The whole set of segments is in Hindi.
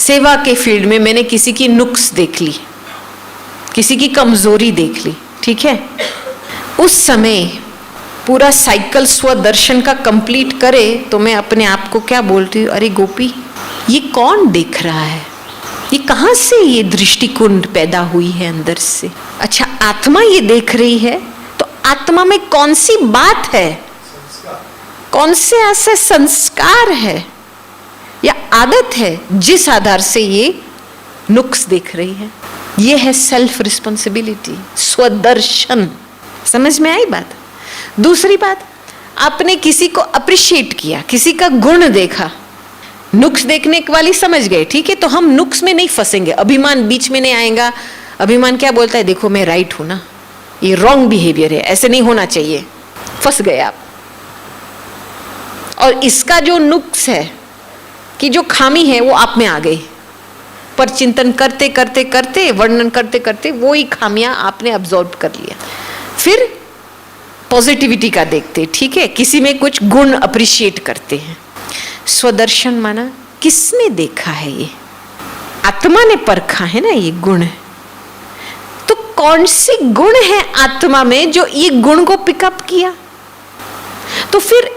सेवा के फील्ड में मैंने किसी की नुक्स देख ली, किसी की कमजोरी देख ली, ठीक है, उस समय पूरा साइकिल स्वदर्शन का कंप्लीट करे तो मैं अपने आप को क्या बोलती हूँ, अरे गोपी, ये कौन देख रहा है, ये कहाँ से ये दृष्टिकोण पैदा हुई है अंदर से। अच्छा, आत्मा ये देख रही है तो आत्मा में कौन सी बात है, कौन से ऐसे संस्कार है या आदत है जिस आधार से ये नुक्स देख रही है। ये है सेल्फ रिस्पॉन्सिबिलिटी, स्वदर्शन। समझ में आई बात। दूसरी बात, आपने किसी को अप्रिशिएट किया, किसी का गुण देखा, नुक्स देखने वाली समझ गए, ठीक है, तो हम नुक्स में नहीं फंसेंगे, अभिमान बीच में नहीं आएगा। अभिमान क्या बोलता है, देखो मैं राइट हूं ना, ये रॉन्ग बिहेवियर है, ऐसे नहीं होना चाहिए, फंस गए आप। और इसका जो नुक्स है कि जो खामी है वो आप में आ गई, पर चिंतन करते करते करते, वर्णन करते करते वो ही खामियां आपने अब्सॉर्ब कर लिया। फिर पॉजिटिविटी का देखते, ठीक है, किसी में कुछ गुण अप्रिशिएट करते हैं। स्वदर्शन माना किसने देखा है, ये आत्मा ने परखा है ना ये गुण। तो कौन सी गुण है आत्मा में जो ये गुण को पिकअप किया। तो फिर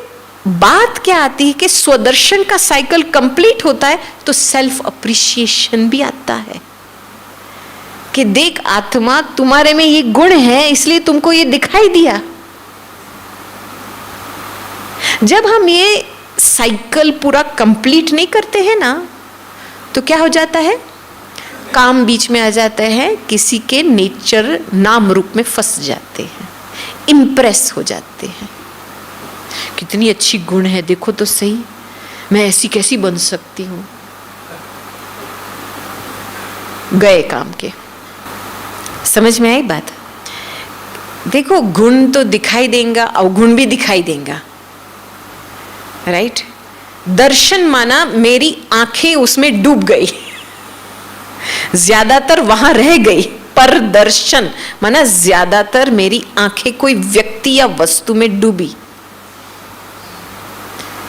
बात क्या आती है कि स्वदर्शन का साइकिल कंप्लीट होता है तो सेल्फ अप्रिशिएशन भी आता है कि देख आत्मा, तुम्हारे में ये गुण है इसलिए तुमको ये दिखाई दिया। जब हम ये साइकिल पूरा कंप्लीट नहीं करते हैं ना तो क्या हो जाता है, काम बीच में आ जाता है, किसी के नेचर नाम रूप में फंस जाते हैं, इंप्रेस हो जाते हैं, कितनी अच्छी गुण है, देखो तो सही, मैं ऐसी कैसी बन सकती हूं। गए काम के। समझ में आई बात। देखो गुण तो दिखाई देगा, अवगुण भी दिखाई देगा, राइट। दर्शन माना मेरी आंखें उसमें डूब गई, ज्यादातर वहां रह गई। पर दर्शन माना ज्यादातर मेरी आंखें कोई व्यक्ति या वस्तु में डूबी।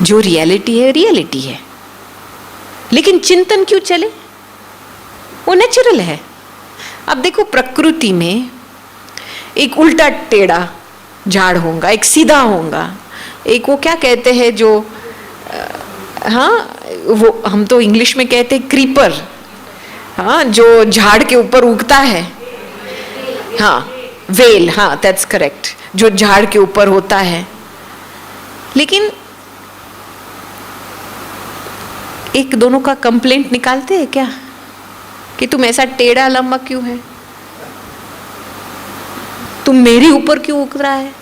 जो रियलिटी है रियलिटी है, लेकिन चिंतन क्यों चले, वो नेचुरल है। अब देखो प्रकृति में एक उल्टा टेढ़ा झाड़ होगा, एक सीधा होगा, एक वो क्या कहते हैं जो हाँ वो हम तो इंग्लिश में कहते हैं क्रीपर, हाँ जो झाड़ के ऊपर उगता है, हाँ वेल, हाँ दैट्स करेक्ट, जो झाड़ के ऊपर होता है। लेकिन एक दोनों का कंप्लेंट निकालते हैं क्या कि तुम ऐसा टेढ़ा लंबा क्यों है, तुम मेरे ऊपर क्यों उग रहा है।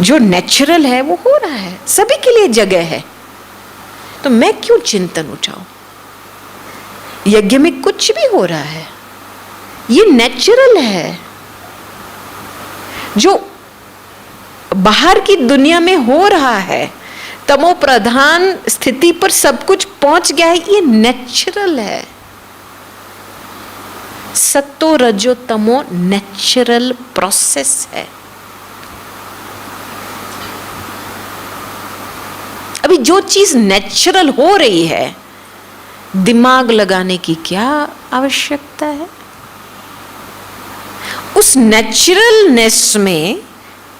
जो नेचुरल है वो हो रहा है, सभी के लिए जगह है, तो मैं क्यों चिंतन उठाऊं। यज्ञ में कुछ भी हो रहा है, ये नेचुरल है। जो बाहर की दुनिया में हो रहा है, तमो प्रधान स्थिति पर सब कुछ पहुंच गया है, ये नेचुरल है। सत्तो रजो तमो नेचुरल प्रोसेस है। अभी जो चीज नेचुरल हो रही है, दिमाग लगाने की क्या आवश्यकता है। उस नेचुरलनेस में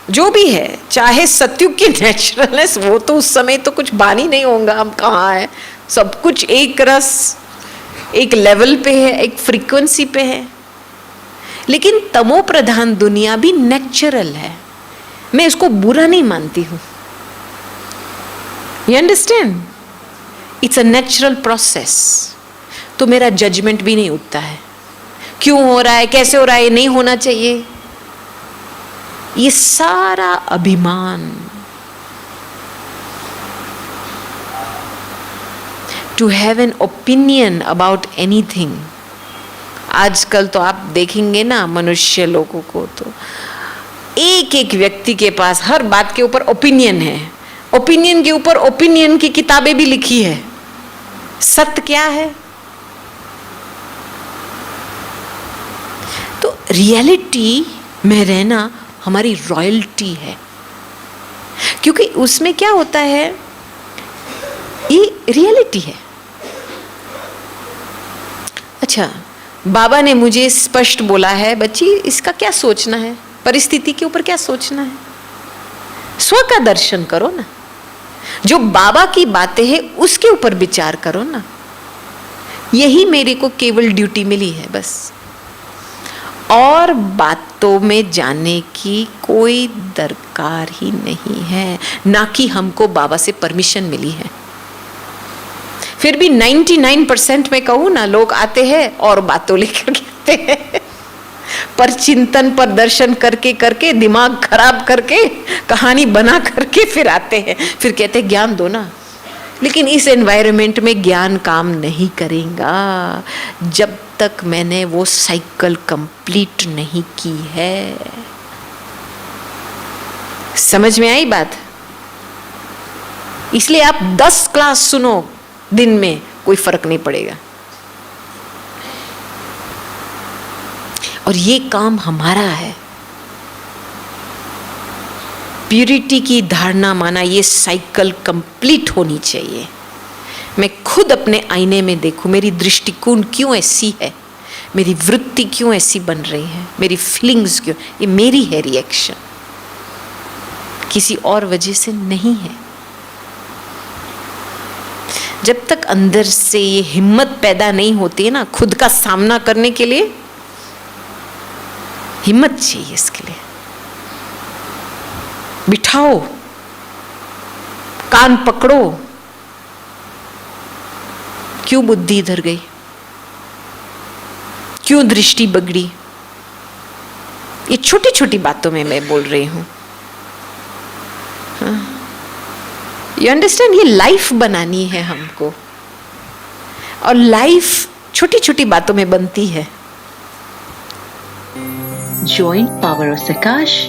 जो भी है, चाहे सत्युग की नेचुरलनेस, वो तो उस समय तो कुछ बानी नहीं होगा, हम कहाँ है, सब कुछ एक रस, एक लेवल पे है, एक फ्रीक्वेंसी पे है। लेकिन तमो प्रधान दुनिया भी नेचुरल है, मैं इसको बुरा नहीं मानती हूं। You understand? It's a natural process. तो मेरा जजमेंट भी नहीं उठता है, क्यों हो रहा है, कैसे हो रहा है, ये नहीं होना चाहिए। ये सारा अभिमान, to have an opinion about anything। आजकल तो आप देखेंगे ना मनुष्य लोगों को, तो एक एक व्यक्ति के पास हर बात के ऊपर ओपिनियन है, ओपिनियन के ऊपर ओपिनियन की किताबें भी लिखी है। सत्य क्या है। तो रियलिटी में रहना हमारी रॉयल्टी है, क्योंकि उसमें क्या होता है, ये रियलिटी है। अच्छा, बाबा ने मुझे स्पष्ट बोला है, बच्ची इसका क्या सोचना है, परिस्थिति के ऊपर क्या सोचना है, स्व का दर्शन करो ना, जो बाबा की बातें हैं उसके ऊपर विचार करो ना। यही मेरे को केवल ड्यूटी मिली है बस, और बातों में जाने की कोई दरकार ही नहीं है, ना कि हमको बाबा से परमिशन मिली है। फिर भी 99% में कहूँ ना, लोग आते हैं और बातों लेकर के आते हैं, पर चिंतन पर दर्शन करके करके दिमाग खराब करके कहानी बना करके फिर आते हैं, फिर कहते हैं ज्ञान दो ना। लेकिन इस एनवायरनमेंट में ज्ञान काम नहीं करेगा जब तक मैंने वो साइकिल कंप्लीट नहीं की है। समझ में आई बात? इसलिए आप 10 क्लास सुनो दिन में, कोई फर्क नहीं पड़ेगा। और ये काम हमारा है। प्यूरिटी की धारणा माना ये साइकिल कंप्लीट होनी चाहिए। मैं खुद अपने आईने में देखूं, मेरी दृष्टिकोण क्यों ऐसी है, मेरी वृत्ति क्यों ऐसी बन रही है, मेरी फीलिंग्स क्यों, ये मेरी है रिएक्शन, किसी और वजह से नहीं है। जब तक अंदर से ये हिम्मत पैदा नहीं होती है ना खुद का सामना करने के लिए, हिम्मत चाहिए इसके लिए। बिठाओ, कान पकड़ो, क्यों बुद्धि इधर गई, क्यों दृष्टि बिगड़ी, ये छोटी छोटी बातों में मैं बोल रही हूं। You understand? ये लाइफ बनानी है हमको, और लाइफ छोटी छोटी बातों में बनती है। Join power of Sakash.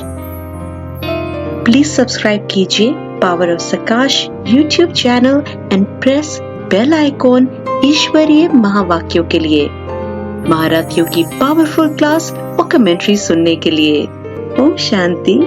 Please subscribe कीजिए power of Sakash YouTube channel and press bell icon ईश्वरीय महावाक्यों के लिए, महारथियों की पावरफुल क्लास और कमेंट्री सुनने के लिए। ओम शांति।